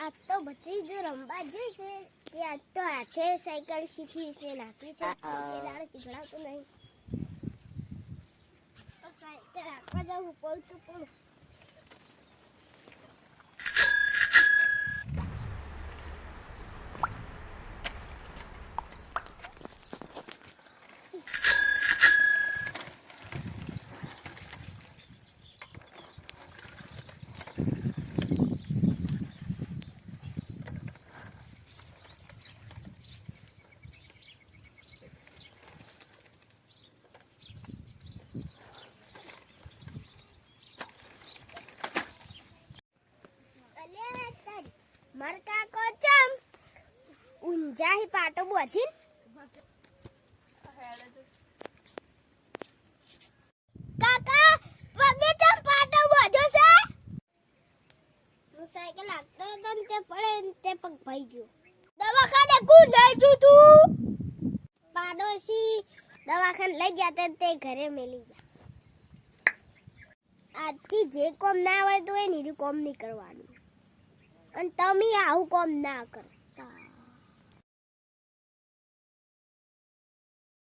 આ તો બધી જો રમવા જશે ત્યાં તો હાથે સાયકલ શીખી છે નાખી છે દાડે શીખડાવતો નહીં તો સાયકલ રાખવા જવું પડતું પણ માર કાકો ચમ ઊંઝા હી પાટો બોધી કાકા પગે ચમ પાટો બોધ્યો છે હું સાયકલ લાગતો હતો ને તે પડે ને તે પગ ભાઈ ગયો દવાખાને કોણ લઈ જુ તું પાડોશી દવાખાને લઈ ગયા તે ઘરે મેલી ગયા આજથી જે કોમ ના હોય તો એ નીરું કોમ નહીં કરવાનું અને તમે આવું કોમ ના કરો